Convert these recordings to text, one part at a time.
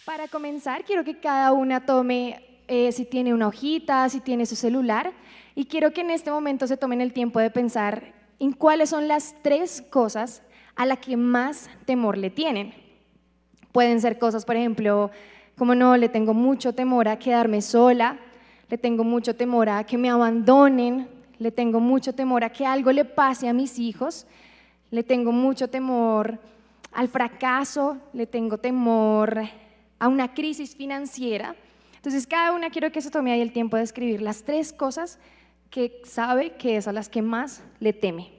Para comenzar, quiero que cada una tome, si tiene una hojita, si tiene su celular, y quiero que en este momento se tomen el tiempo de pensar en cuáles son las tres cosas a las que más temor le tienen. Pueden ser cosas, por ejemplo, como no, le tengo mucho temor a quedarme sola, le tengo mucho temor a que me abandonen, le tengo mucho temor a que algo le pase a mis hijos, le tengo mucho temor al fracaso, le tengo temor a una crisis financiera. Entonces, cada una quiero que se tome ahí el tiempo de escribir las tres cosas que sabe que es a las que más le teme.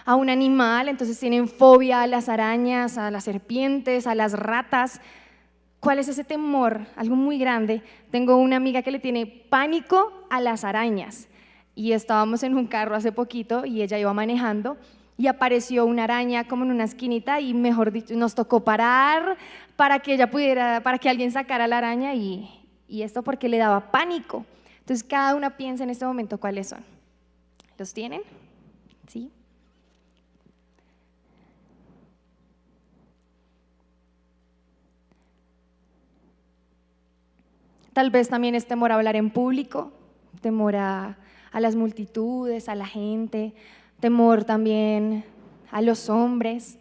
A un animal, entonces tienen fobia a las arañas, a las serpientes, a las ratas. ¿Cuál es ese temor? Algo muy grande. Tengo una amiga que le tiene pánico a las arañas y estábamos en un carro hace poquito y ella iba manejando y apareció una araña como en una esquinita y mejor dicho, nos tocó parar para que ella pudiera, para que alguien sacara la araña y esto porque le daba pánico. Entonces cada una piensa en este momento cuáles son. ¿Los tienen? ¿Sí? Tal vez también es temor a hablar en público, temor a las multitudes, a la gente, temor también a los hombres.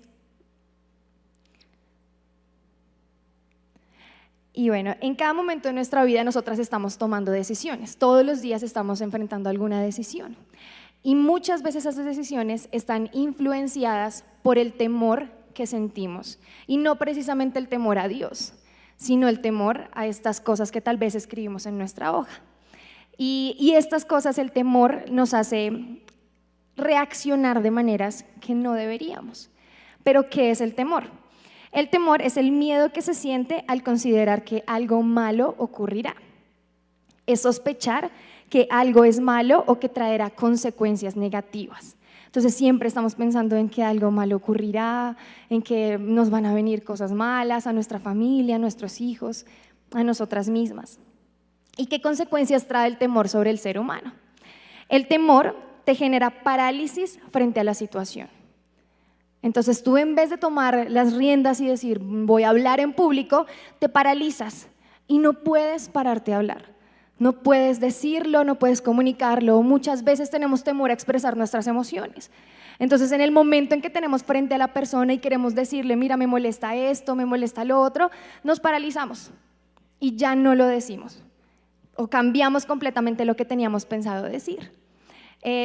Y bueno, en cada momento de nuestra vida nosotras estamos tomando decisiones, todos los días estamos enfrentando alguna decisión. Y muchas veces esas decisiones están influenciadas por el temor que sentimos, y no precisamente el temor a Dios, sino el temor a estas cosas que tal vez escribimos en nuestra hoja. Y estas cosas, el temor nos hace reaccionar de maneras que no deberíamos. Pero ¿qué es el temor? El temor es el miedo que se siente al considerar que algo malo ocurrirá. Es sospechar que algo es malo o que traerá consecuencias negativas. Entonces siempre estamos pensando en que algo malo ocurrirá, en que nos van a venir cosas malas a nuestra familia, a nuestros hijos, a nosotras mismas. ¿Y qué consecuencias trae el temor sobre el ser humano? El temor te genera parálisis frente a la situación. Entonces tú, en vez de tomar las riendas y decir voy a hablar en público, te paralizas y no puedes pararte a hablar. No puedes decirlo, no puedes comunicarlo. Muchas veces tenemos temor a expresar nuestras emociones. Entonces, en el momento en que tenemos frente a la persona y queremos decirle, mira, me molesta esto, me molesta lo otro, nos paralizamos y ya no lo decimos. O cambiamos completamente lo que teníamos pensado decir.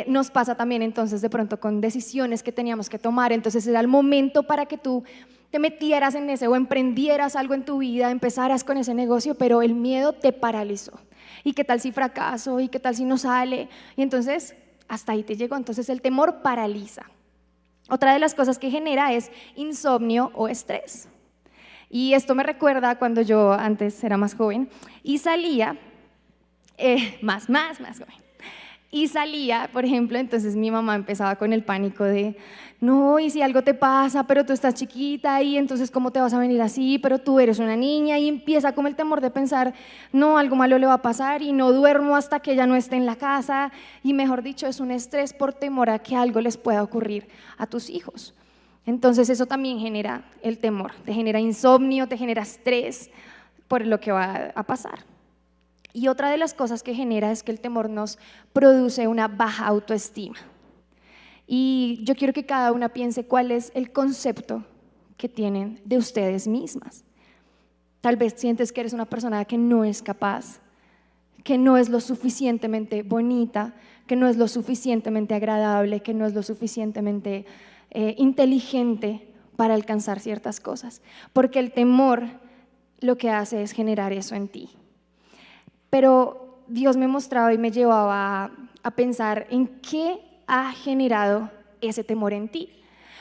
Nos pasa también entonces de pronto con decisiones que teníamos que tomar. Entonces era el momento para que tú te metieras en ese o emprendieras algo en tu vida, empezaras con ese negocio, pero el miedo te paralizó. ¿Y qué tal si fracaso? ¿Y qué tal si no sale? Y entonces hasta ahí te llegó. Entonces el temor paraliza. Otra de las cosas que genera es insomnio o estrés. Y esto me recuerda cuando yo antes era más joven y salía, más joven. Y salía, por ejemplo, entonces mi mamá empezaba con el pánico de, no, y si algo te pasa, pero tú estás chiquita y entonces ¿cómo te vas a venir así? Pero tú eres una niña, y empieza como el temor de pensar, no, algo malo le va a pasar y no duermo hasta que ella no esté en la casa, y mejor dicho, es un estrés por temor a que algo les pueda ocurrir a tus hijos. Entonces eso también genera el temor, te genera insomnio, te genera estrés por lo que va a pasar. Y otra de las cosas que genera es que el temor nos produce una baja autoestima. Y yo quiero que cada una piense cuál es el concepto que tienen de ustedes mismas. Tal vez sientes que eres una persona que no es capaz, que no es lo suficientemente bonita, que no es lo suficientemente agradable, que no es lo suficientemente inteligente para alcanzar ciertas cosas. Porque el temor lo que hace es generar eso en ti. Pero Dios me mostraba y me llevaba a pensar en qué ha generado ese temor en ti.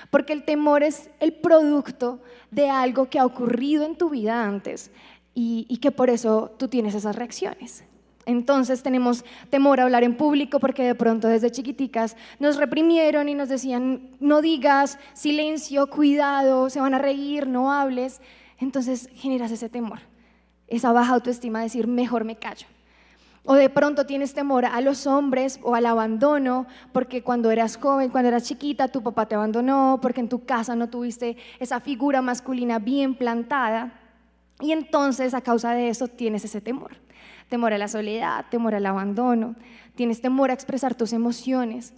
Porque el temor es el producto de algo que ha ocurrido en tu vida antes y que por eso tú tienes esas reacciones. Entonces tenemos temor a hablar en público porque de pronto desde chiquiticas nos reprimieron y nos decían no digas, silencio, cuidado, se van a reír, no hables. Entonces generas ese temor, esa baja autoestima de decir mejor me callo. O de pronto tienes temor a los hombres o al abandono porque cuando eras joven, cuando eras chiquita, tu papá te abandonó porque en tu casa no tuviste esa figura masculina bien plantada. Y entonces a causa de eso tienes ese temor. Temor a la soledad, temor al abandono, tienes temor a expresar tus emociones.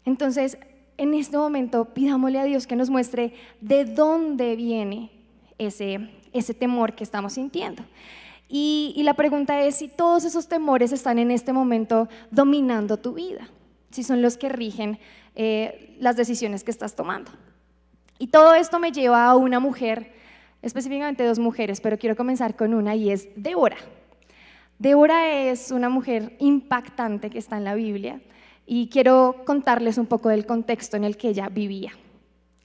Entonces, en este momento pidámosle a Dios que nos muestre de dónde viene ese temor que estamos sintiendo. Y la pregunta es si todos esos temores están en este momento dominando tu vida, si son los que rigen las decisiones que estás tomando. Y todo esto me lleva a una mujer, específicamente dos mujeres, pero quiero comenzar con una y es Débora. Débora es una mujer impactante que está en la Biblia y quiero contarles un poco del contexto en el que ella vivía.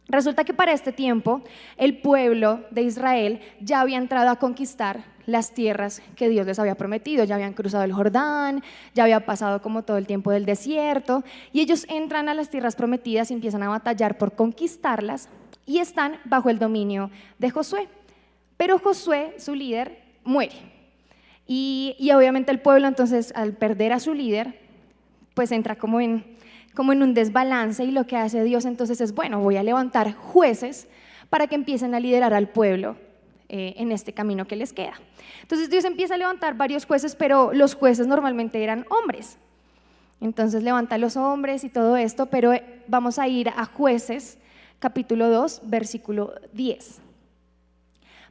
Resulta que para este tiempo el pueblo de Israel ya había entrado a conquistar las tierras que Dios les había prometido, ya habían cruzado el Jordán, ya había pasado como todo el tiempo del desierto y ellos entran a las tierras prometidas y empiezan a batallar por conquistarlas y están bajo el dominio de Josué. Pero Josué, su líder, muere. Y obviamente el pueblo entonces al perder a su líder pues entra como en un desbalance y lo que hace Dios entonces es bueno, voy a levantar jueces para que empiecen a liderar al pueblo en este camino que les queda. Entonces Dios empieza a levantar varios jueces, pero los jueces normalmente eran hombres. Entonces levanta a los hombres y todo esto, pero vamos a ir a Jueces capítulo 2 versículo 10.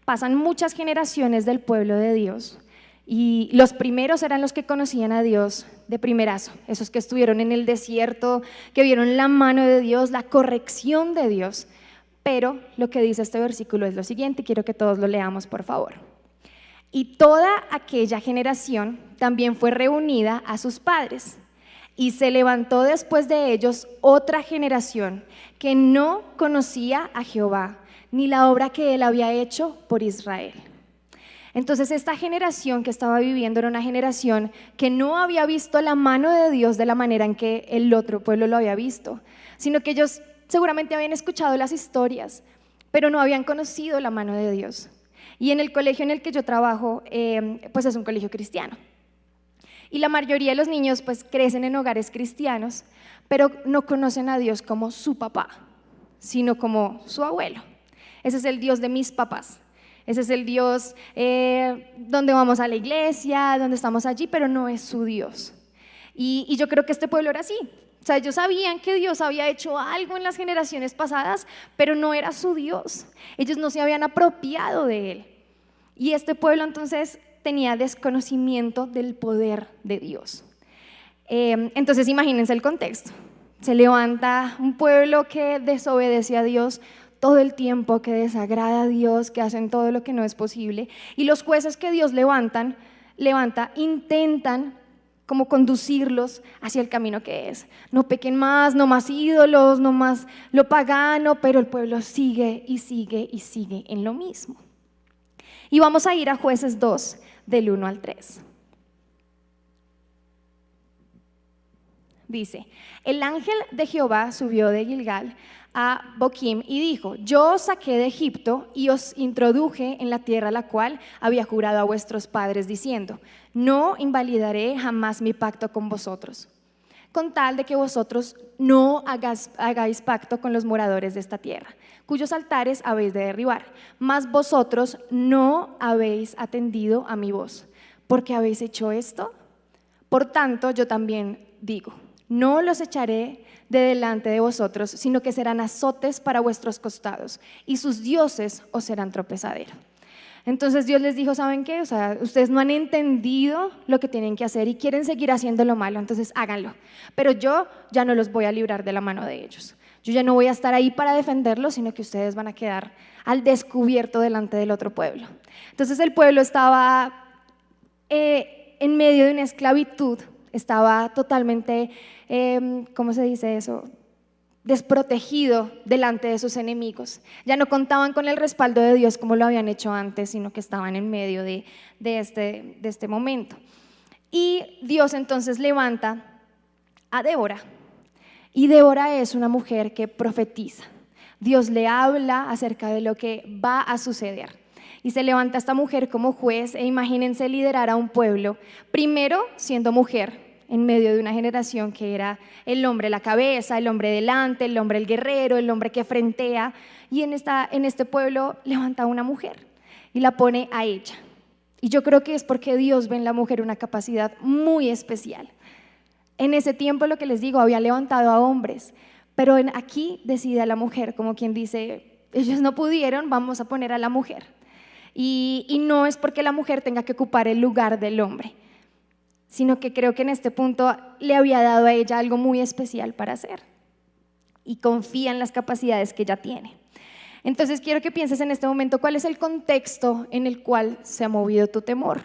Pasan muchas generaciones del pueblo de Dios. Y los primeros eran los que conocían a Dios de primerazo, esos que estuvieron en el desierto, que vieron la mano de Dios, la corrección de Dios. Pero lo que dice este versículo es lo siguiente, quiero que todos lo leamos, por favor. Y toda aquella generación también fue reunida a sus padres, y se levantó después de ellos otra generación que no conocía a Jehová, ni la obra que él había hecho por Israel. Entonces esta generación que estaba viviendo era una generación que no había visto la mano de Dios de la manera en que el otro pueblo lo había visto, sino que ellos seguramente habían escuchado las historias, pero no habían conocido la mano de Dios. Y en el colegio en el que yo trabajo, pues es un colegio cristiano. Y la mayoría de los niños pues crecen en hogares cristianos, pero no conocen a Dios como su papá, sino como su abuelo. Ese es el Dios de mis papás. Ese es el Dios donde vamos a la iglesia, donde estamos allí, pero no es su Dios. Y yo creo que este pueblo era así. O sea, ellos sabían que Dios había hecho algo en las generaciones pasadas, pero no era su Dios. Ellos no se habían apropiado de él. Y este pueblo entonces tenía desconocimiento del poder de Dios. Entonces imagínense el contexto. Se levanta un pueblo que desobedece a Dios todo el tiempo, que desagrada a Dios, que hacen todo lo que no es posible. Y los jueces que Dios levanta, intentan como conducirlos hacia el camino que es. No pequen más, no más ídolos, no más lo pagano, pero el pueblo sigue y sigue y sigue en lo mismo. Y vamos a ir a Jueces 2, del 1 al 3. Dice, el ángel de Jehová subió de Gilgal a Boquim y dijo, yo os saqué de Egipto y os introduje en la tierra a la cual había jurado a vuestros padres diciendo, no invalidaré jamás mi pacto con vosotros, con tal de que vosotros no hagáis pacto con los moradores de esta tierra, cuyos altares habéis de derribar, mas vosotros no habéis atendido a mi voz. ¿Por qué habéis hecho esto? Por tanto, yo también digo, no los echaré de delante de vosotros, sino que serán azotes para vuestros costados, y sus dioses os serán tropezadero. Entonces Dios les dijo, ¿saben qué? O sea, ustedes no han entendido lo que tienen que hacer y quieren seguir haciendo lo malo, entonces háganlo. Pero yo ya no los voy a librar de la mano de ellos. Yo ya no voy a estar ahí para defenderlos, sino que ustedes van a quedar al descubierto delante del otro pueblo. Entonces el pueblo estaba en medio de una esclavitud, estaba totalmente, ¿cómo se dice eso?, desprotegido delante de sus enemigos. Ya no contaban con el respaldo de Dios como lo habían hecho antes, sino que estaban en medio de este momento. Y Dios entonces levanta a Débora, y Débora es una mujer que profetiza. Dios le habla acerca de lo que va a suceder. Y se levanta esta mujer como juez, e imagínense liderar a un pueblo, primero siendo mujer, en medio de una generación que era el hombre la cabeza, el hombre delante, el hombre el guerrero, el hombre que frentea, y en este pueblo levanta a una mujer. y la pone a ella. Y yo creo que es porque Dios ve en la mujer una capacidad muy especial. En ese tiempo, lo que les digo, había levantado a hombres, pero aquí decide a la mujer, como quien dice, ellos no pudieron, vamos a poner a la mujer. Y no es porque la mujer tenga que ocupar el lugar del hombre, sino que creo que en este punto le había dado a ella algo muy especial para hacer y confía en las capacidades que ella tiene. Entonces quiero que pienses en este momento cuál es el contexto en el cual se ha movido tu temor.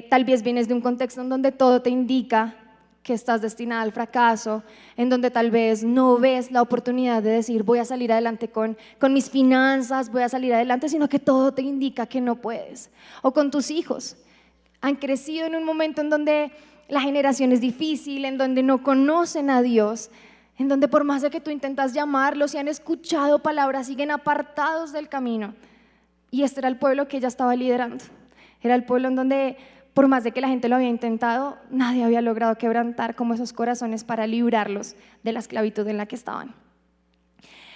Tal vez vienes de un contexto en donde todo te indica que estás destinada al fracaso, en donde tal vez no ves la oportunidad de decir voy a salir adelante con mis finanzas, voy a salir adelante, sino que todo te indica que no puedes. O con tus hijos, han crecido en un momento en donde la generación es difícil, en donde no conocen a Dios, en donde por más de que tú intentas llamarlos y han escuchado palabras, siguen apartados del camino. Y este era el pueblo que ella estaba liderando. Era el pueblo en donde, por más de que la gente lo había intentado, nadie había logrado quebrantar como esos corazones para librarlos de la esclavitud en la que estaban.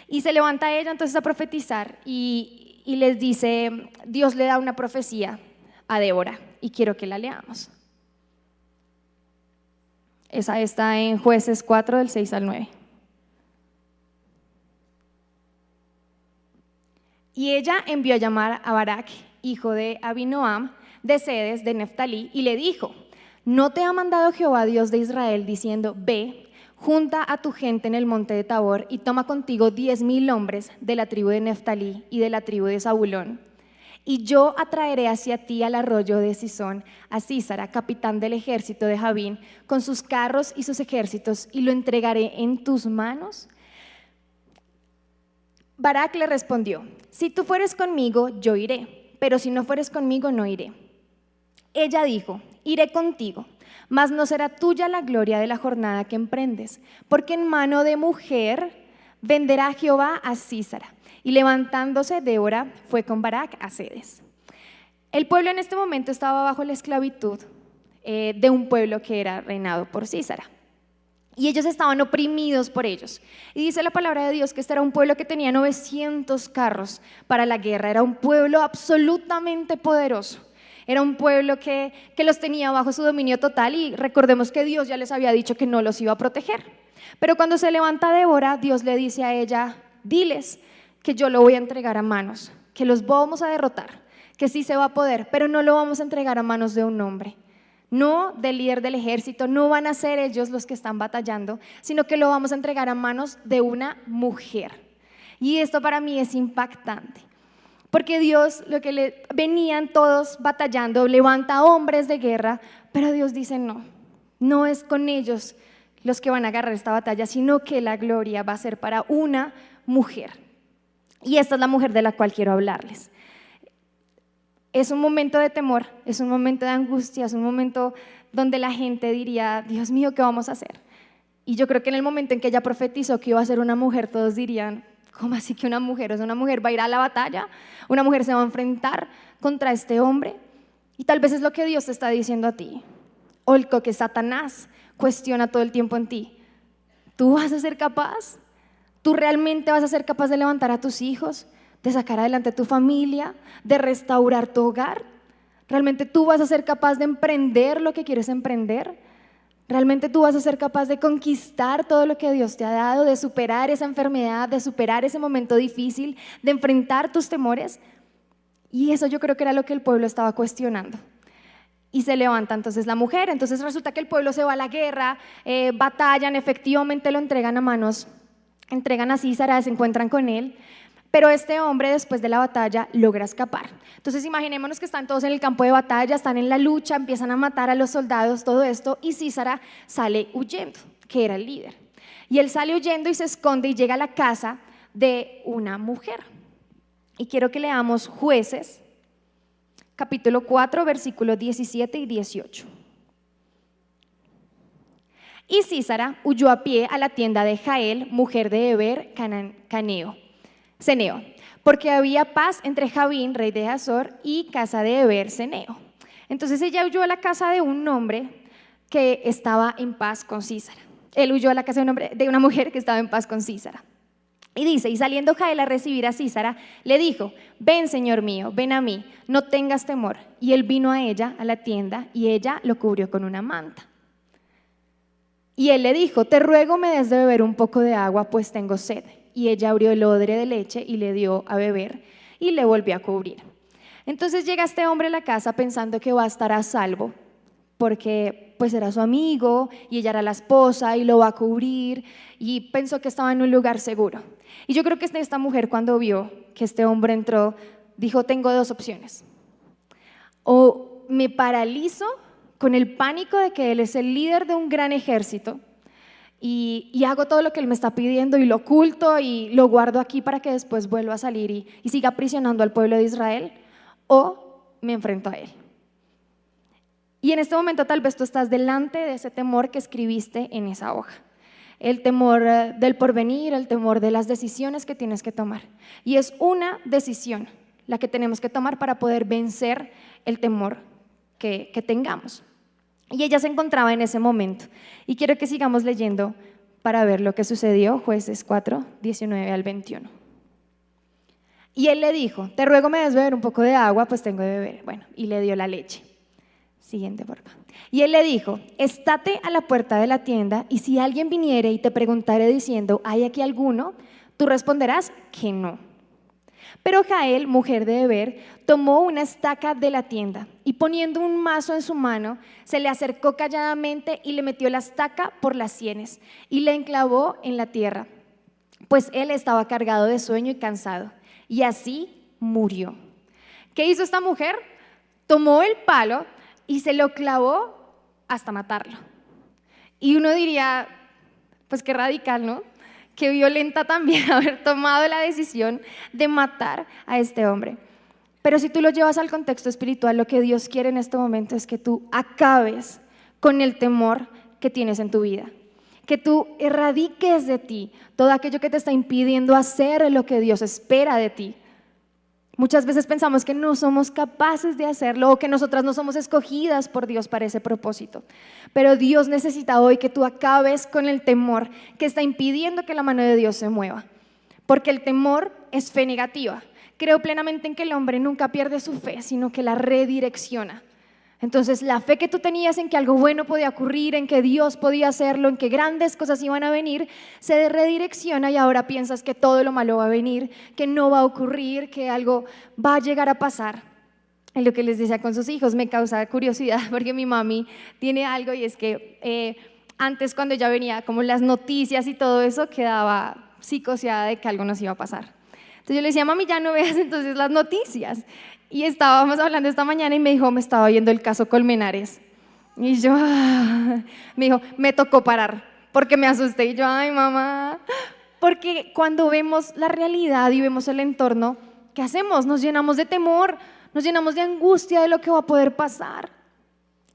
Y se levanta ella entonces a profetizar y les dice, Dios le da una profecía a Débora y quiero que la leamos. Esa está en Jueces 4 del 6 al 9. Y ella envió a llamar a Barak, hijo de Abinoam, de Cedes, de Neftalí, y le dijo, ¿no te ha mandado Jehová, Dios de Israel, diciendo, ve, junta a tu gente en el monte de Tabor y toma contigo 10,000 hombres de la tribu de Neftalí y de la tribu de Zabulón? Y yo atraeré hacia ti al arroyo de Sisón a Sísara, capitán del ejército de Jabín, con sus carros y sus ejércitos, y lo entregaré en tus manos. Barak le respondió, si tú fueres conmigo, yo iré, pero si no fueres conmigo, no iré. Ella dijo, iré contigo, mas no será tuya la gloria de la jornada que emprendes, porque en mano de mujer venderá Jehová a Sísara. Y levantándose Débora fue con Barak a Cedes. El pueblo en este momento estaba bajo la esclavitud de un pueblo que era reinado por Sísara. Y ellos estaban oprimidos por ellos. Y dice la palabra de Dios que este era un pueblo que tenía 900 carros para la guerra. Era un pueblo absolutamente poderoso. Era un pueblo que los tenía bajo su dominio total y recordemos que Dios ya les había dicho que no los iba a proteger. Pero cuando se levanta Débora, Dios le dice a ella, diles que yo lo voy a entregar a manos, que los vamos a derrotar, que sí se va a poder, pero no lo vamos a entregar a manos de un hombre, no del líder del ejército, no van a ser ellos los que están batallando, sino que lo vamos a entregar a manos de una mujer. Y esto para mí es impactante, porque Dios, venían todos batallando, levanta hombres de guerra, pero Dios dice no es con ellos los que van a agarrar esta batalla, sino que la gloria va a ser para una mujer. Y esta es la mujer de la cual quiero hablarles. Es un momento de temor, es un momento de angustia, es un momento donde la gente diría, Dios mío, ¿qué vamos a hacer? Y yo creo que en el momento en que ella profetizó que iba a ser una mujer, todos dirían, ¿cómo así que una mujer? O sea, una mujer va a ir a la batalla, una mujer se va a enfrentar contra este hombre. Y tal vez es lo que Dios te está diciendo a ti, o el que Satanás cuestiona todo el tiempo en ti. ¿Tú vas a ser capaz? ¿Tú realmente vas a ser capaz de levantar a tus hijos, de sacar adelante a tu familia, de restaurar tu hogar? ¿Realmente tú vas a ser capaz de emprender lo que quieres emprender? ¿Realmente tú vas a ser capaz de conquistar todo lo que Dios te ha dado, de superar esa enfermedad, de superar ese momento difícil, de enfrentar tus temores? Y eso yo creo que era lo que el pueblo estaba cuestionando. Y se levanta entonces la mujer, entonces resulta que el pueblo se va a la guerra, batallan, efectivamente lo entregan a manos, entregan a Sísara, se encuentran con él, pero este hombre después de la batalla logra escapar. Entonces imaginémonos que están todos en el campo de batalla, están en la lucha, empiezan a matar a los soldados, todo esto, y Sísara sale huyendo, que era el líder. Y él sale huyendo y se esconde y llega a la casa de una mujer. Y quiero que leamos Jueces, capítulo 4, versículos 17 y 18. Y Sísara huyó a pie a la tienda de Jael, mujer de Heber Ceneo, porque había paz entre Jabín, rey de Hazor, y casa de Heber Ceneo. Entonces ella huyó a la casa de un hombre que estaba en paz con Sísara. Él huyó a la casa de una mujer que estaba en paz con Sísara. Y dice, y saliendo Jael a recibir a Sísara, le dijo, ven, señor mío, ven a mí, no tengas temor. Y él vino a ella, a la tienda, y ella lo cubrió con una manta. Y él le dijo, te ruego me des de beber un poco de agua, pues tengo sed. Y ella abrió el odre de leche y le dio a beber, y le volvió a cubrir. Entonces llega este hombre a la casa pensando que va a estar a salvo, porque pues era su amigo, y ella era la esposa, y lo va a cubrir, y pensó que estaba en un lugar seguro. Y yo creo que esta mujer, cuando vio que este hombre entró, dijo, tengo dos opciones. O me paralizo con el pánico de que él es el líder de un gran ejército y hago todo lo que él me está pidiendo y lo oculto y lo guardo aquí para que después vuelva a salir y siga aprisionando al pueblo de Israel, o me enfrento a él. Y en este momento tal vez tú estás delante de ese temor que escribiste en esa hoja. El temor del porvenir, el temor de las decisiones que tienes que tomar. Y es una decisión la que tenemos que tomar para poder vencer el temor que tengamos. Y ella se encontraba en ese momento. Y quiero que sigamos leyendo para ver lo que sucedió, Jueces 4, 19 al 21. Y él le dijo, te ruego me des beber un poco de agua, pues tengo de beber. Bueno, y le dio la leche. Siguiente, por favor. Y él le dijo, estate a la puerta de la tienda y si alguien viniere y te preguntare diciendo, ¿hay aquí alguno? Tú responderás que no. Pero Jael, mujer de Heber, tomó una estaca de la tienda y poniendo un mazo en su mano, se le acercó calladamente y le metió la estaca por las sienes y le enclavó en la tierra, pues él estaba cargado de sueño y cansado. Y así murió. ¿Qué hizo esta mujer? Tomó el palo y se lo clavó hasta matarlo. Y uno diría, pues qué radical, ¿no? Qué violenta también haber tomado la decisión de matar a este hombre. Pero si tú lo llevas al contexto espiritual, lo que Dios quiere en este momento es que tú acabes con el temor que tienes en tu vida. Que tú erradiques de ti todo aquello que te está impidiendo hacer lo que Dios espera de ti. Muchas veces pensamos que no somos capaces de hacerlo o que nosotras no somos escogidas por Dios para ese propósito. Pero Dios necesita hoy que tú acabes con el temor que está impidiendo que la mano de Dios se mueva. Porque el temor es fe negativa. Creo plenamente en que el hombre nunca pierde su fe, sino que la redirecciona. Entonces la fe que tú tenías en que algo bueno podía ocurrir, en que Dios podía hacerlo, en que grandes cosas iban a venir, se redirecciona y ahora piensas que todo lo malo va a venir, que no va a ocurrir, que algo va a llegar a pasar. Y lo que les decía con sus hijos me causa curiosidad porque mi mami tiene algo y es que antes cuando ella venía como las noticias y todo eso quedaba psicoseada de que algo nos iba a pasar. Entonces yo le decía, mami, ya no veas entonces las noticias. Y estábamos hablando esta mañana y me dijo, me estaba viendo el caso Colmenares. Y yo, me dijo, me tocó parar porque me asusté. Y yo, ay, mamá. Porque cuando vemos la realidad y vemos el entorno, ¿qué hacemos? Nos llenamos de temor, nos llenamos de angustia de lo que va a poder pasar.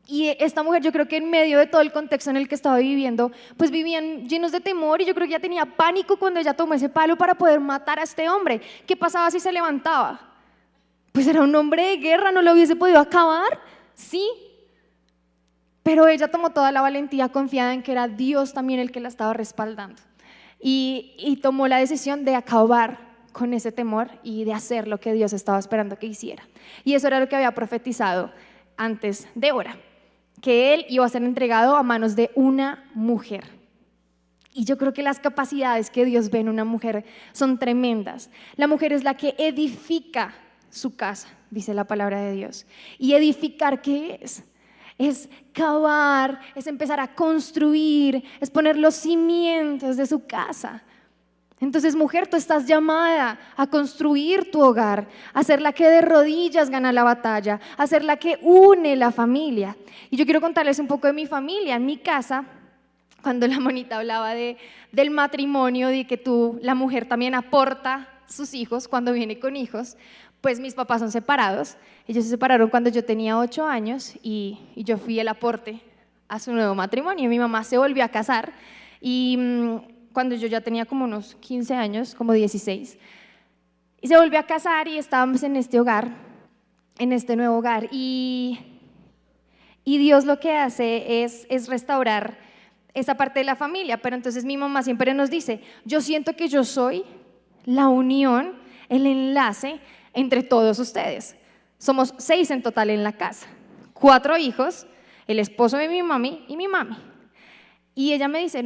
Y esta mujer, yo creo que en medio de todo el contexto en el que estaba viviendo, pues vivían llenos de temor y yo creo que ella tenía pánico cuando ella tomó ese palo para poder matar a este hombre. ¿Qué pasaba si se levantaba? Pues era un hombre de guerra, ¿no lo hubiese podido acabar? Sí, pero ella tomó toda la valentía confiada en que era Dios también el que la estaba respaldando y tomó la decisión de acabar con ese temor y de hacer lo que Dios estaba esperando que hiciera. Y eso era lo que había profetizado antes de Débora, que él iba a ser entregado a manos de una mujer. Y yo creo que las capacidades que Dios ve en una mujer son tremendas. La mujer es la que edifica su casa, dice la palabra de Dios. ¿Y edificar qué es? Es cavar, es empezar a construir, es poner los cimientos de su casa. Entonces, mujer, tú estás llamada a construir tu hogar, a ser la que de rodillas gana la batalla, a ser la que une la familia. Y yo quiero contarles un poco de mi familia. En mi casa, cuando la monita hablaba del matrimonio, de que la mujer también aporta sus hijos cuando viene con hijos, pues mis papás son separados. Ellos se separaron cuando yo tenía 8 años y yo fui el aporte a su nuevo matrimonio. Mi mamá se volvió a casar y cuando yo ya tenía como unos 15 años, como 16, y se volvió a casar y estábamos en este hogar, en este nuevo hogar, y Dios lo que hace es restaurar esa parte de la familia. Pero entonces mi mamá siempre nos dice, yo siento que yo soy la unión, el enlace entre todos ustedes. Somos 6 en total en la casa, 4 hijos, el esposo de mi mami y mi mami. Y ella me dice,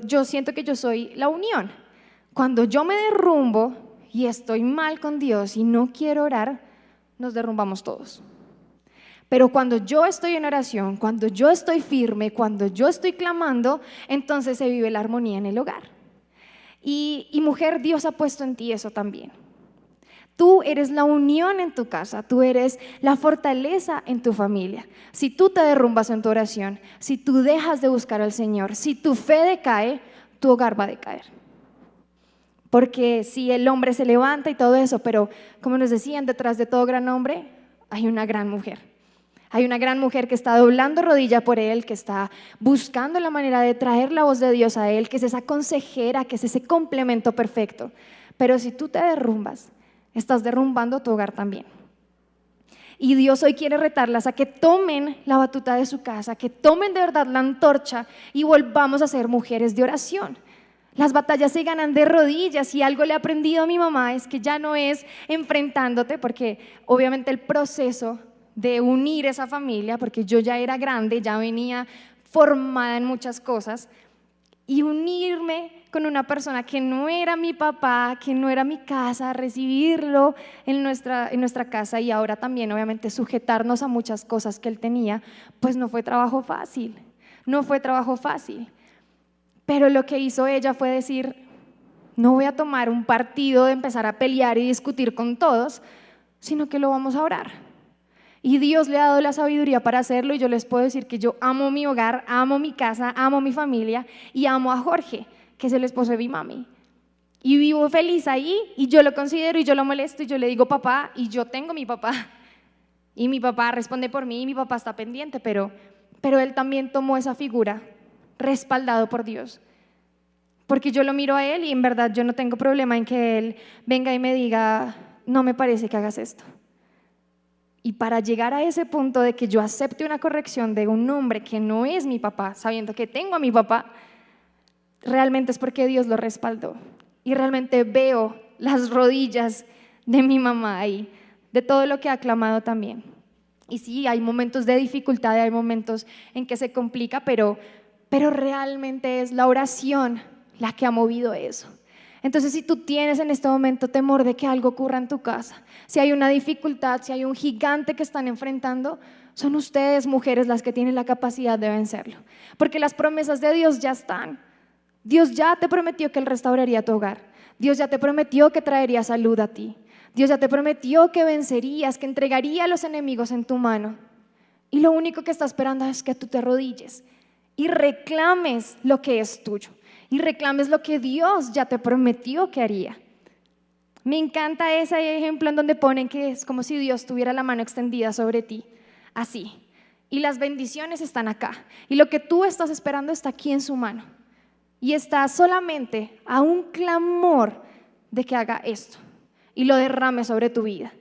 yo siento que yo soy la unión. Cuando yo me derrumbo y estoy mal con Dios y no quiero orar, nos derrumbamos todos. Pero cuando yo estoy en oración, cuando yo estoy firme, cuando yo estoy clamando, entonces se vive la armonía en el hogar. Y mujer, Dios ha puesto en ti eso también. Tú eres la unión en tu casa, tú eres la fortaleza en tu familia. Si tú te derrumbas en tu oración, si tú dejas de buscar al Señor, si tu fe decae, tu hogar va a decaer. Porque si el hombre se levanta y todo eso, pero como nos decían, detrás de todo gran hombre hay una gran mujer. Hay una gran mujer que está doblando rodilla por él, que está buscando la manera de traer la voz de Dios a él, que es esa consejera, que es ese complemento perfecto. Pero si tú te derrumbas, estás derrumbando tu hogar también. Y Dios hoy quiere retarlas a que tomen la batuta de su casa, que tomen de verdad la antorcha y volvamos a ser mujeres de oración. Las batallas se ganan de rodillas, y algo le he aprendido a mi mamá es que ya no es enfrentándote, porque obviamente el proceso de unir esa familia, porque yo ya era grande, ya venía formada en muchas cosas, y unirme con una persona que no era mi papá, que no era mi casa, recibirlo en nuestra casa, y ahora también obviamente sujetarnos a muchas cosas que él tenía, pues no fue trabajo fácil, no fue trabajo fácil. Pero lo que hizo ella fue decir, no voy a tomar un partido de empezar a pelear y discutir con todos, sino que lo vamos a orar. Y Dios le ha dado la sabiduría para hacerlo, y yo les puedo decir que yo amo mi hogar, amo mi casa, amo mi familia y amo a Jorge, que es el esposo de mi mami. Y vivo feliz ahí, y yo lo considero y yo lo molesto y yo le digo papá, y yo tengo mi papá. Y mi papá responde por mí y mi papá está pendiente, pero él también tomó esa figura respaldado por Dios. Porque yo lo miro a él y en verdad yo no tengo problema en que él venga y me diga, no me parece que hagas esto. Y para llegar a ese punto de que yo acepte una corrección de un hombre que no es mi papá, sabiendo que tengo a mi papá, realmente es porque Dios lo respaldó. Y realmente veo las rodillas de mi mamá ahí, de todo lo que ha clamado también. Y sí, hay momentos de dificultad, hay momentos en que se complica, pero realmente es la oración la que ha movido eso. Entonces, si tú tienes en este momento temor de que algo ocurra en tu casa, si hay una dificultad, si hay un gigante que están enfrentando, son ustedes, mujeres, las que tienen la capacidad de vencerlo. Porque las promesas de Dios ya están. Dios ya te prometió que Él restauraría tu hogar. Dios ya te prometió que traería salud a ti. Dios ya te prometió que vencerías, que entregaría a los enemigos en tu mano. Y lo único que está esperando es que tú te arrodilles y reclames lo que es tuyo. Y reclames lo que Dios ya te prometió que haría. Me encanta ese ejemplo en donde ponen que es como si Dios tuviera la mano extendida sobre ti, así. Y las bendiciones están acá. Y lo que tú estás esperando está aquí en su mano. Y está solamente a un clamor de que haga esto y lo derrame sobre tu vida.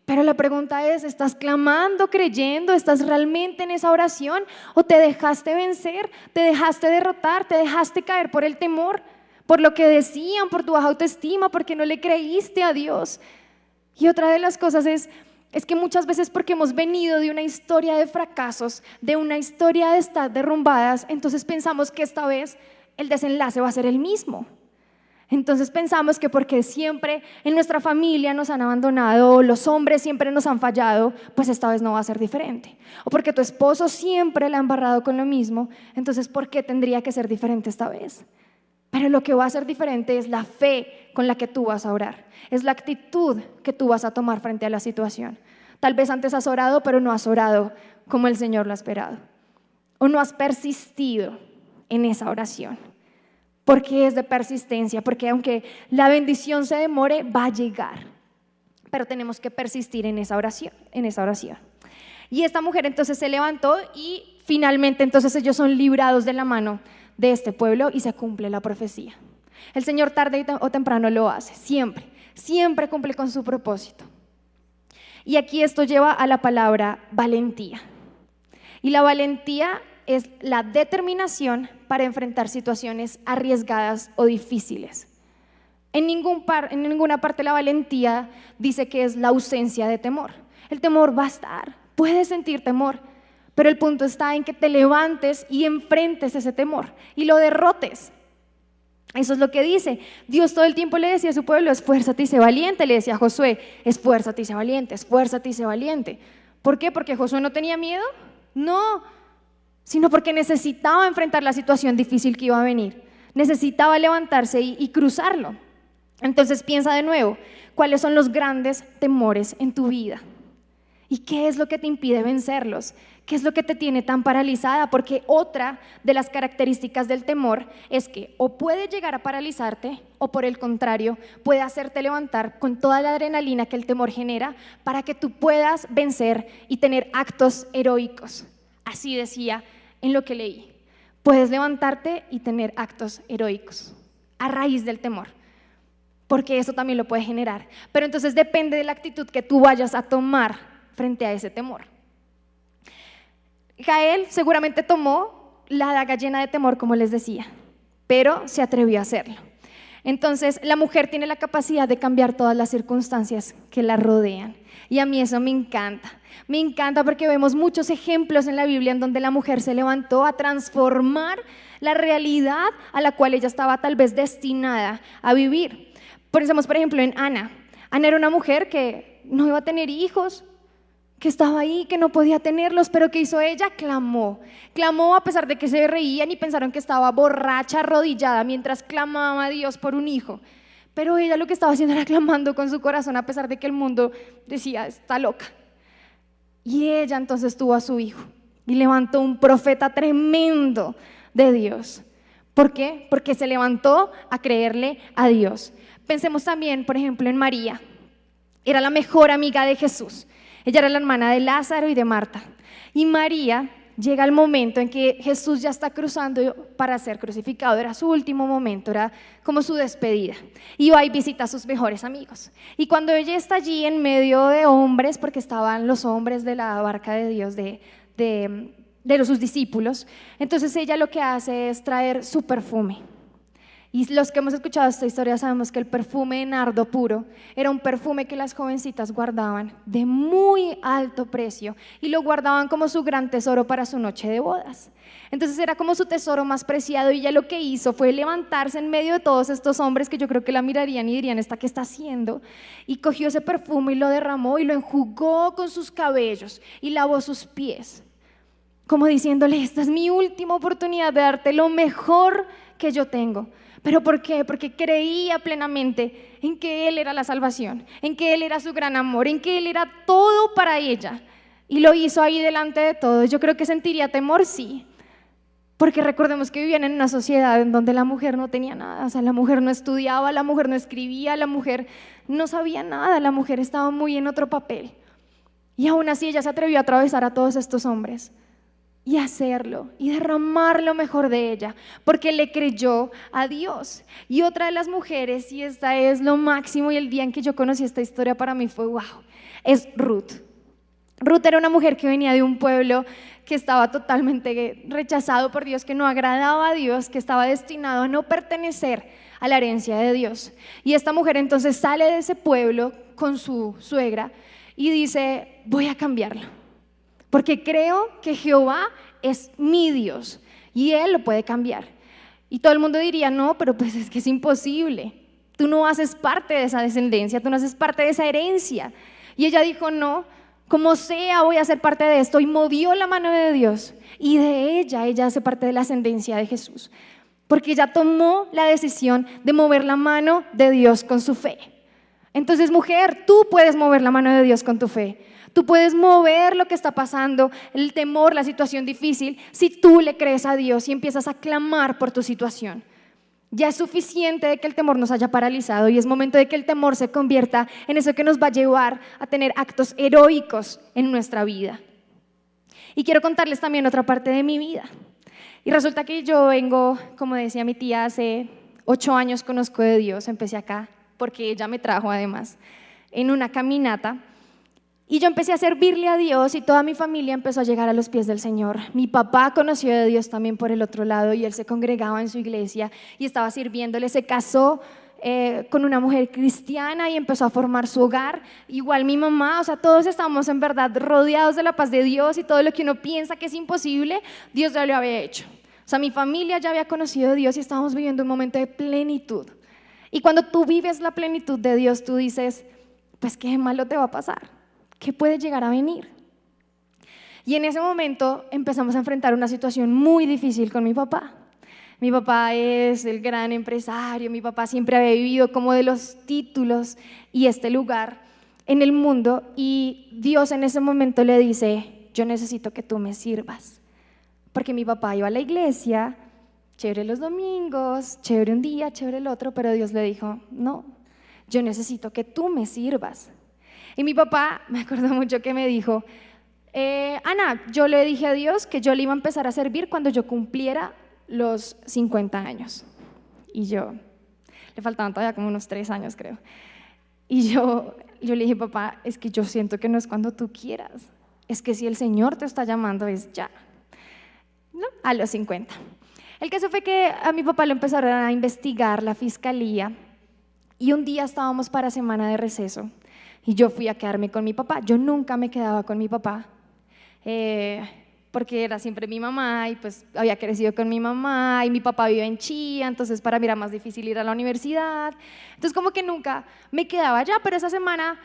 Pero la pregunta es, ¿estás clamando, creyendo? ¿Estás realmente en esa oración? ¿O te dejaste vencer? ¿Te dejaste derrotar? ¿Te dejaste caer por el temor? ¿Por lo que decían? ¿Por tu baja autoestima? ¿Porque no le creíste a Dios? Y otra de las cosas es que muchas veces porque hemos venido de una historia de fracasos, de una historia de estar derrumbadas, entonces pensamos que esta vez el desenlace va a ser el mismo. Entonces pensamos que porque siempre en nuestra familia nos han abandonado, los hombres siempre nos han fallado, pues esta vez no va a ser diferente. O porque tu esposo siempre la ha embarrado con lo mismo, entonces ¿por qué tendría que ser diferente esta vez? Pero lo que va a ser diferente es la fe con la que tú vas a orar, es la actitud que tú vas a tomar frente a la situación. Tal vez antes has orado, pero no has orado como el Señor lo ha esperado. O no has persistido en esa oración. Porque es de persistencia, porque aunque la bendición se demore, va a llegar. Pero tenemos que persistir en esa oración, Y esta mujer entonces se levantó y finalmente entonces ellos son librados de la mano de este pueblo y se cumple la profecía. El Señor tarde o temprano lo hace, siempre cumple con su propósito. Y aquí esto lleva a la palabra valentía. Y la valentía es la determinación para enfrentar situaciones arriesgadas o difíciles. En ninguna parte la valentía dice que es la ausencia de temor. El temor va a estar, puedes sentir temor, pero el punto está en que te levantes y enfrentes ese temor y lo derrotes. Eso es lo que dice. Dios todo el tiempo le decía a su pueblo, esfuérzate y sé valiente. Le decía a Josué, esfuérzate y sé valiente, esfuérzate y sé valiente. ¿Por qué? ¿Porque Josué no tenía miedo? No, sino porque necesitaba enfrentar la situación difícil que iba a venir. Necesitaba levantarse y cruzarlo. Entonces piensa de nuevo, ¿cuáles son los grandes temores en tu vida? ¿Y qué es lo que te impide vencerlos? ¿Qué es lo que te tiene tan paralizada? Porque otra de las características del temor es que o puede llegar a paralizarte o por el contrario puede hacerte levantar con toda la adrenalina que el temor genera para que tú puedas vencer y tener actos heroicos. Así decía en lo que leí. Puedes levantarte y tener actos heroicos a raíz del temor, porque eso también lo puede generar. Pero entonces depende de la actitud que tú vayas a tomar frente a ese temor. Jael seguramente tomó la daga llena de temor, como les decía, pero se atrevió a hacerlo. Entonces la mujer tiene la capacidad de cambiar todas las circunstancias que la rodean. Y a mí eso me encanta. Me encanta porque vemos muchos ejemplos en la Biblia en donde la mujer se levantó a transformar la realidad a la cual ella estaba tal vez destinada a vivir. Pensemos por ejemplo en Ana. Ana era una mujer que no iba a tener hijos, que estaba ahí, que no podía tenerlos, pero ¿qué hizo ella? Clamó a pesar de que se reían y pensaron que estaba borracha, arrodillada, mientras clamaba a Dios por un hijo. Pero ella lo que estaba haciendo era clamando con su corazón, a pesar de que el mundo decía, está loca. Y ella entonces tuvo a su hijo y levantó un profeta tremendo de Dios. ¿Por qué? Porque se levantó a creerle a Dios. Pensemos también, por ejemplo, en María. Era la mejor amiga de Jesús. Ella era la hermana de Lázaro y de Marta. Y María llega el momento en que Jesús ya está cruzando para ser crucificado. Era su último momento, era como su despedida. Y va y visita a sus mejores amigos. Y cuando ella está allí en medio de hombres, porque estaban los hombres de la barca de Dios, de sus discípulos, entonces ella lo que hace es traer su perfume. Y los que hemos escuchado esta historia sabemos que el perfume de nardo puro era un perfume que las jovencitas guardaban de muy alto precio y lo guardaban como su gran tesoro para su noche de bodas. Entonces era como su tesoro más preciado y ella lo que hizo fue levantarse en medio de todos estos hombres que yo creo que la mirarían y dirían, ¿esta qué está haciendo? Y cogió ese perfume y lo derramó y lo enjugó con sus cabellos y lavó sus pies, como diciéndole, esta es mi última oportunidad de darte lo mejor que yo tengo. ¿Pero por qué? Porque creía plenamente en que Él era la salvación, en que Él era su gran amor, en que Él era todo para ella. Y lo hizo ahí delante de todos. Yo creo que sentiría temor, sí. Porque recordemos que vivían en una sociedad en donde la mujer no tenía nada. O sea, la mujer no estudiaba, la mujer no escribía, la mujer no sabía nada. La mujer estaba muy en otro papel. Y aún así ella se atrevió a atravesar a todos estos hombres y hacerlo y derramar lo mejor de ella, porque le creyó a Dios. Y otra de las mujeres, y esta es lo máximo, y el día en que yo conocí esta historia para mí fue wow, es Ruth. Ruth era una mujer que venía de un pueblo que estaba totalmente rechazado por Dios, que no agradaba a Dios, que estaba destinado a no pertenecer a la herencia de Dios. Y esta mujer entonces sale de ese pueblo con su suegra y dice, voy a cambiarlo, porque creo que Jehová es mi Dios y Él lo puede cambiar. Y todo el mundo diría, no, pero pues es que es imposible. Tú no haces parte de esa descendencia, tú no haces parte de esa herencia. Y ella dijo, no, como sea voy a ser parte de esto. Y movió la mano de Dios y de ella hace parte de la ascendencia de Jesús. Porque ella tomó la decisión de mover la mano de Dios con su fe. Entonces, mujer, tú puedes mover la mano de Dios con tu fe. Tú puedes mover lo que está pasando, el temor, la situación difícil, si tú le crees a Dios y empiezas a clamar por tu situación. Ya es suficiente de que el temor nos haya paralizado y es momento de que el temor se convierta en eso que nos va a llevar a tener actos heroicos en nuestra vida. Y quiero contarles también otra parte de mi vida. Y resulta que yo vengo, como decía mi tía, hace 8 años conozco de Dios, empecé acá, porque ella me trajo además, en una caminata. Y yo empecé a servirle a Dios y toda mi familia empezó a llegar a los pies del Señor. Mi papá conoció de Dios también por el otro lado y él se congregaba en su iglesia y estaba sirviéndole, se casó con una mujer cristiana y empezó a formar su hogar. Igual mi mamá, o sea, todos estamos en verdad rodeados de la paz de Dios y todo lo que uno piensa que es imposible, Dios ya lo había hecho. O sea, mi familia ya había conocido a Dios y estábamos viviendo un momento de plenitud. Y cuando tú vives la plenitud de Dios, tú dices, pues qué malo te va a pasar, qué puede llegar a venir. Y en ese momento empezamos a enfrentar una situación muy difícil con mi papá. Mi papá es el gran empresario, mi papá siempre había vivido como de los títulos y este lugar en el mundo, y Dios en ese momento le dice, yo necesito que tú me sirvas. Porque mi papá iba a la iglesia, chévere los domingos, chévere un día, chévere el otro, pero Dios le dijo, no, yo necesito que tú me sirvas. Y mi papá, me acuerdo mucho que me dijo, Ana, yo le dije a Dios que yo le iba a empezar a servir cuando yo cumpliera los 50 años. Y yo, le faltaban todavía como unos 3 años creo. Y yo le dije, papá, es que yo siento que no es cuando tú quieras, es que si el Señor te está llamando es ya, ¿no? A los 50. El caso fue que a mi papá lo empezaron a investigar la fiscalía y un día estábamos para semana de receso y yo fui a quedarme con mi papá. Yo nunca me quedaba con mi papá porque era siempre mi mamá y pues había crecido con mi mamá y mi papá vive en Chía, entonces para mí era más difícil ir a la universidad. Entonces como que nunca me quedaba allá, pero esa semana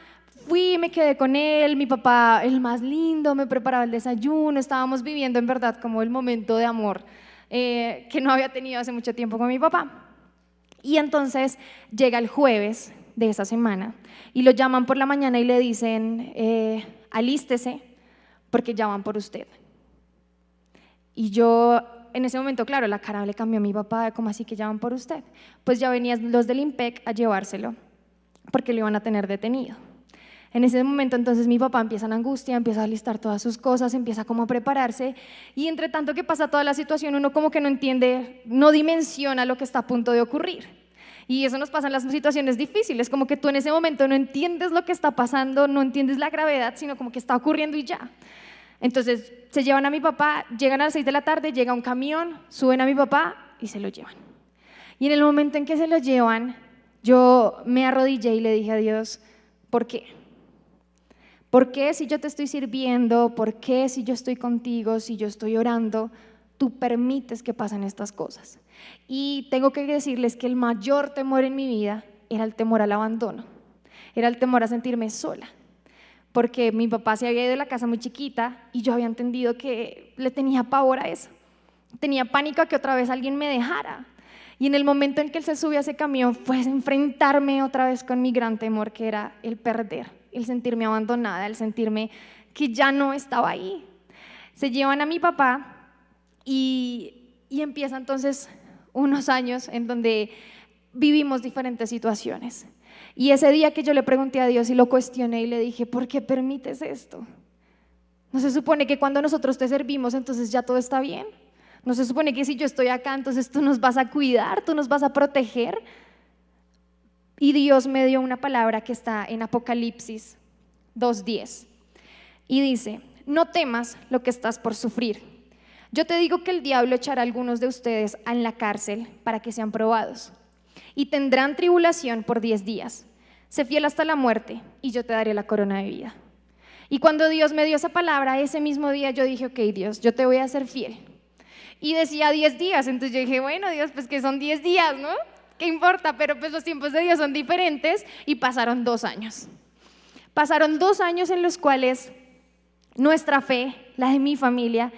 fui, me quedé con él, mi papá, el más lindo, me preparaba el desayuno, estábamos viviendo en verdad como el momento de amor que no había tenido hace mucho tiempo con mi papá. Y entonces llega el jueves de esa semana y lo llaman por la mañana y le dicen, alístese porque ya van por usted. Y yo en ese momento, claro, la cara le cambió a mi papá, ¿cómo así que ya van por usted? Pues ya venían los del IMPEC a llevárselo porque lo iban a tener detenido. En ese momento entonces mi papá empieza en angustia, empieza a listar todas sus cosas, empieza como a prepararse y entre tanto que pasa toda la situación uno como que no entiende, no dimensiona lo que está a punto de ocurrir. Y eso nos pasa en las situaciones difíciles, como que tú en ese momento no entiendes lo que está pasando, no entiendes la gravedad, sino como que está ocurriendo y ya. Entonces se llevan a mi papá, llegan a las 6 de la tarde, llega un camión, suben a mi papá y se lo llevan. Y en el momento en que se lo llevan, yo me arrodillé y le dije a Dios, ¿por qué? ¿Por qué si yo te estoy sirviendo? ¿Por qué si yo estoy contigo, si yo estoy orando, tú permites que pasen estas cosas? Y tengo que decirles que el mayor temor en mi vida era el temor al abandono, era el temor a sentirme sola, porque mi papá se había ido de la casa muy chiquita y yo había entendido que le tenía pavor a eso, tenía pánico a que otra vez alguien me dejara. Y en el momento en que él se subió a ese camión fue enfrentarme otra vez con mi gran temor, que era el perder, el sentirme abandonada, el sentirme que ya no estaba ahí. Se llevan a mi papá y empieza entonces unos años en donde vivimos diferentes situaciones. Y ese día que yo le pregunté a Dios y lo cuestioné y le dije, ¿por qué permites esto? ¿No se supone que cuando nosotros te servimos entonces ya todo está bien? ¿No se supone que si yo estoy acá entonces tú nos vas a cuidar, tú nos vas a proteger? Y Dios me dio una palabra que está en Apocalipsis 2:10 y dice, no temas lo que estás por sufrir. Yo te digo que el diablo echará a algunos de ustedes en la cárcel para que sean probados y tendrán tribulación por 10 días. Sé fiel hasta la muerte y yo te daré la corona de vida. Y cuando Dios me dio esa palabra, ese mismo día yo dije, ok Dios, yo te voy a ser fiel. Y decía 10 días, entonces yo dije, bueno Dios, pues que son 10 días, ¿no? ¿Qué importa? Pero pues los tiempos de Dios son diferentes y pasaron 2 años. Pasaron 2 años en los cuales nuestra fe, la de mi familia,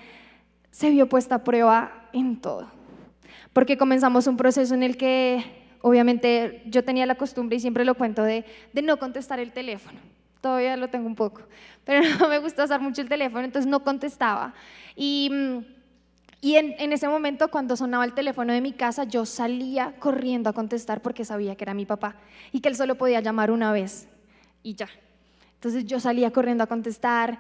se vio puesta a prueba en todo. Porque comenzamos un proceso en el que obviamente yo tenía la costumbre, y siempre lo cuento, de no contestar el teléfono. Todavía lo tengo un poco, pero no me gusta usar mucho el teléfono, entonces no contestaba. Y en ese momento, cuando sonaba el teléfono de mi casa, yo salía corriendo a contestar porque sabía que era mi papá y que él solo podía llamar una vez y ya. Entonces yo salía corriendo a contestar.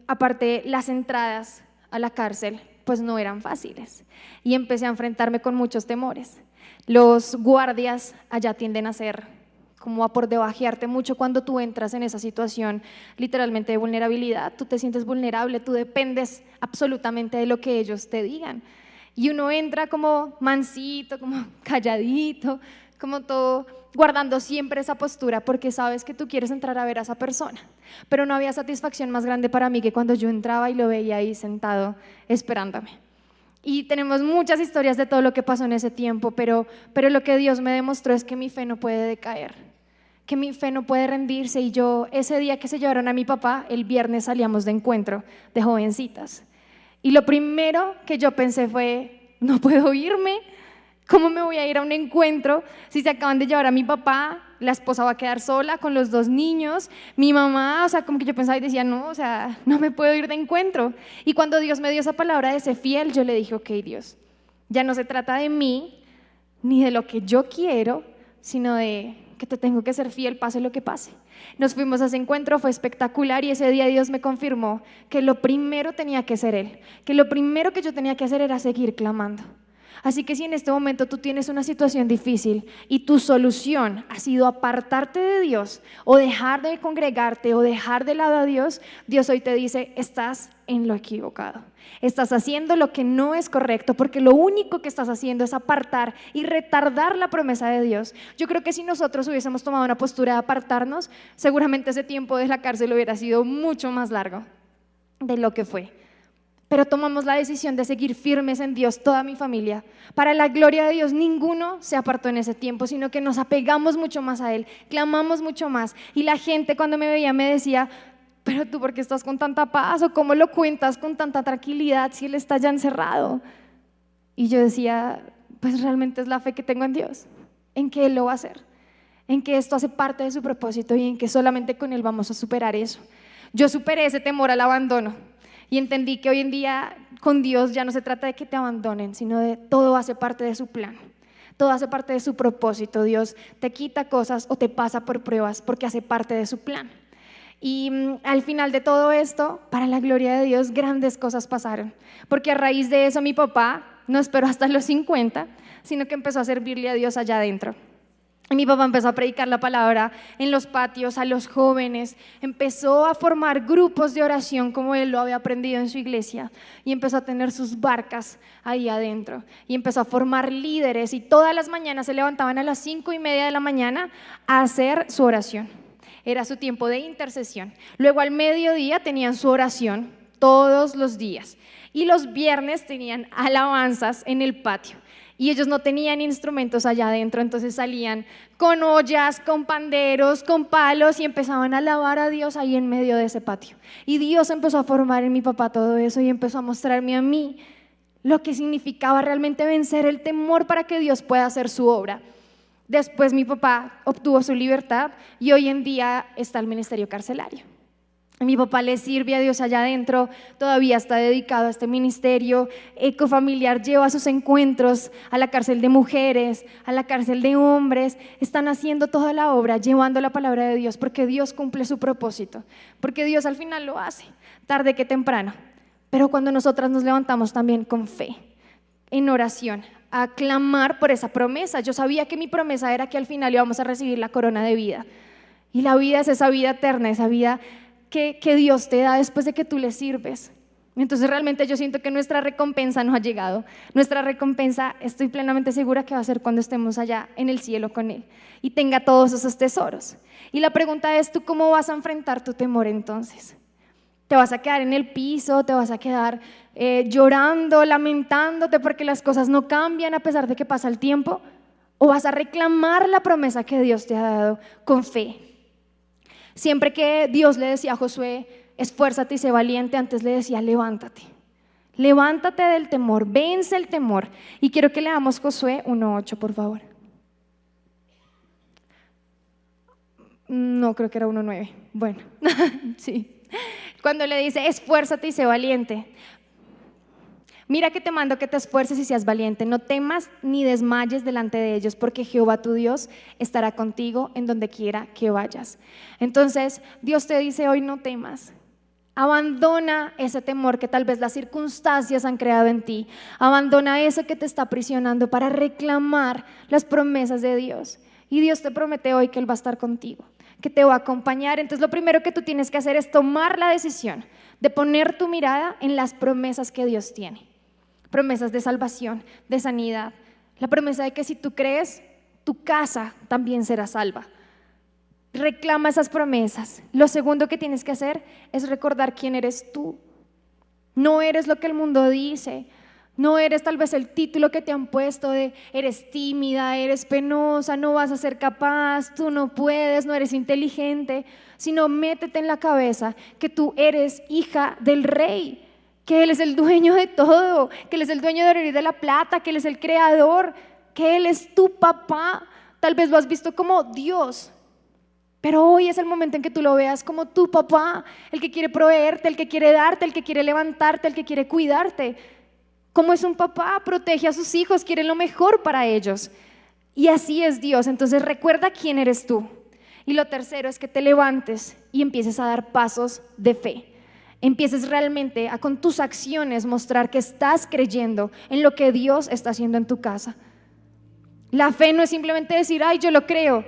Aparte, las entradas a la cárcel pues no eran fáciles y empecé a enfrentarme con muchos temores. Los guardias allá tienden a ser como a por debajearte mucho cuando tú entras en esa situación literalmente de vulnerabilidad. Tú te sientes vulnerable, tú dependes absolutamente de lo que ellos te digan. Y uno entra como mansito, como calladito, como todo, guardando siempre esa postura porque sabes que tú quieres entrar a ver a esa persona. Pero no había satisfacción más grande para mí que cuando yo entraba y lo veía ahí sentado esperándome. Y tenemos muchas historias de todo lo que pasó en ese tiempo, pero lo que Dios me demostró es que mi fe no puede decaer, que mi fe no puede rendirse. Y yo, ese día que se llevaron a mi papá, el viernes salíamos de encuentro de jovencitas. Y lo primero que yo pensé fue, no puedo irme. ¿Cómo me voy a ir a un encuentro si se acaban de llevar a mi papá? La esposa va a quedar sola con los 2 niños, mi mamá, o sea, como que yo pensaba y decía, no, o sea, no me puedo ir de encuentro. Y cuando Dios me dio esa palabra de ser fiel, yo le dije, ok, Dios, ya no se trata de mí, ni de lo que yo quiero, sino de que te tengo que ser fiel, pase lo que pase. Nos fuimos a ese encuentro, fue espectacular, y ese día Dios me confirmó que lo primero tenía que ser Él, que lo primero que yo tenía que hacer era seguir clamando. Así que si en este momento tú tienes una situación difícil y tu solución ha sido apartarte de Dios o dejar de congregarte o dejar de lado a Dios, Dios hoy te dice, estás en lo equivocado. Estás haciendo lo que no es correcto porque lo único que estás haciendo es apartar y retardar la promesa de Dios. Yo creo que si nosotros hubiésemos tomado una postura de apartarnos, seguramente ese tiempo de la cárcel hubiera sido mucho más largo de lo que fue. Pero tomamos la decisión de seguir firmes en Dios, toda mi familia. Para la gloria de Dios, ninguno se apartó en ese tiempo, sino que nos apegamos mucho más a Él, clamamos mucho más. Y la gente cuando me veía me decía, pero tú, ¿por qué estás con tanta paz? ¿O cómo lo cuentas con tanta tranquilidad si Él está ya encerrado? Y yo decía, pues realmente es la fe que tengo en Dios, en que Él lo va a hacer, en que esto hace parte de su propósito y en que solamente con Él vamos a superar eso. Yo superé ese temor al abandono. Y entendí que hoy en día con Dios ya no se trata de que te abandonen, sino de todo hace parte de su plan, todo hace parte de su propósito. Dios te quita cosas o te pasa por pruebas porque hace parte de su plan. Y al final de todo esto, para la gloria de Dios, grandes cosas pasaron, porque a raíz de eso mi papá no esperó hasta los 50, sino que empezó a servirle a Dios allá adentro. Y mi papá empezó a predicar la palabra en los patios a los jóvenes, empezó a formar grupos de oración como él lo había aprendido en su iglesia y empezó a tener sus barcas ahí adentro y empezó a formar líderes y todas las mañanas se levantaban a las 5:30 de la mañana a hacer su oración. Era su tiempo de intercesión. Luego al mediodía tenían su oración todos los días y los viernes tenían alabanzas en el patio. Y ellos no tenían instrumentos allá adentro, entonces salían con ollas, con panderos, con palos y empezaban a alabar a Dios ahí en medio de ese patio. Y Dios empezó a formar en mi papá todo eso y empezó a mostrarme a mí lo que significaba realmente vencer el temor para que Dios pueda hacer su obra. Después mi papá obtuvo su libertad y hoy en día está el ministerio carcelario. Mi papá le sirve a Dios allá adentro, todavía está dedicado a este ministerio ecofamiliar, lleva sus encuentros a la cárcel de mujeres, a la cárcel de hombres, están haciendo toda la obra, llevando la palabra de Dios, porque Dios cumple su propósito, porque Dios al final lo hace, tarde que temprano. Pero cuando nosotras nos levantamos también con fe, en oración, a clamar por esa promesa, yo sabía que mi promesa era que al final íbamos a recibir la corona de vida, y la vida es esa vida eterna, esa vida que Dios te da después de que tú le sirves. Entonces realmente yo siento que nuestra recompensa no ha llegado. Nuestra recompensa estoy plenamente segura que va a ser cuando estemos allá en el cielo con Él y tenga todos esos tesoros. Y la pregunta es, ¿tú cómo vas a enfrentar tu temor entonces? ¿Te vas a quedar en el piso? ¿Te vas a quedar llorando, lamentándote porque las cosas no cambian a pesar de que pasa el tiempo? ¿O vas a reclamar la promesa que Dios te ha dado con fe? Siempre que Dios le decía a Josué, esfuérzate y sé valiente, antes le decía, levántate. Levántate del temor, vence el temor. Y quiero que leamos Josué 1:8, por favor. No, creo que era 1:9. Bueno, sí. Cuando le dice, esfuérzate y sé valiente. Mira que te mando que te esfuerces y seas valiente, no temas ni desmayes delante de ellos, porque Jehová tu Dios estará contigo en donde quiera que vayas. Entonces Dios te dice hoy, no temas. Abandona ese temor que tal vez las circunstancias han creado en ti. Abandona eso que te está aprisionando para reclamar las promesas de Dios. Y Dios te promete hoy que Él va a estar contigo, que te va a acompañar. Entonces lo primero que tú tienes que hacer es tomar la decisión de poner tu mirada en las promesas que Dios tiene. Promesas de salvación, de sanidad, la promesa de que si tú crees, tu casa también será salva. Reclama esas promesas. Lo segundo que tienes que hacer es recordar quién eres tú. No eres lo que el mundo dice. No eres tal vez el título que te han puesto de eres tímida, eres penosa, no vas a ser capaz, tú no puedes, no eres inteligente, sino métete en la cabeza que tú eres hija del Rey, que Él es el dueño de todo, que Él es el dueño de oro y de la plata, que Él es el creador, que Él es tu papá. Tal vez lo has visto como Dios, pero hoy es el momento en que tú lo veas como tu papá, el que quiere proveerte, el que quiere darte, el que quiere levantarte, el que quiere cuidarte. Como es un papá, protege a sus hijos, quiere lo mejor para ellos. Y así es Dios. Entonces recuerda quién eres tú. Y lo tercero es que te levantes y empieces a dar pasos de fe. Empieces realmente a con tus acciones mostrar que estás creyendo en lo que Dios está haciendo en tu casa. La fe no es simplemente decir, ay, yo lo creo,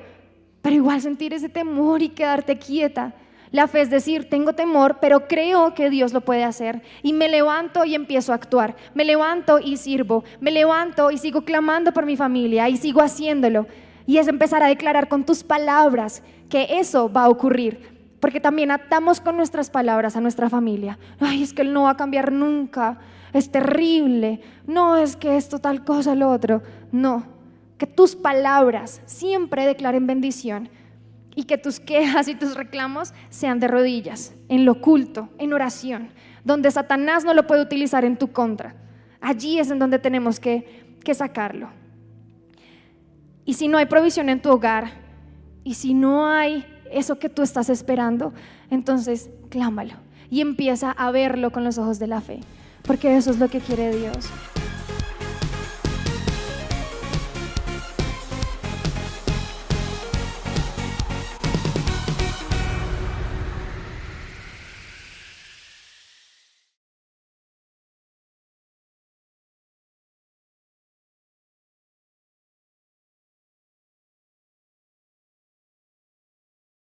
pero igual sentir ese temor y quedarte quieta. La fe es decir, tengo temor, pero creo que Dios lo puede hacer. Y me levanto y empiezo a actuar. Me levanto y sirvo. Me levanto y sigo clamando por mi familia y sigo haciéndolo. Y es empezar a declarar con tus palabras que eso va a ocurrir. Porque también atamos con nuestras palabras a nuestra familia. Ay, es que él no va a cambiar nunca. Es terrible. No, es que esto, tal cosa, lo otro. No. Que tus palabras siempre declaren bendición. Y que tus quejas y tus reclamos sean de rodillas, en lo oculto, en oración, donde Satanás no lo puede utilizar en tu contra. Allí es en donde tenemos que sacarlo. Y si no hay provisión en tu hogar, y si no hay eso que tú estás esperando, entonces clámalo y empieza a verlo con los ojos de la fe, porque eso es lo que quiere Dios.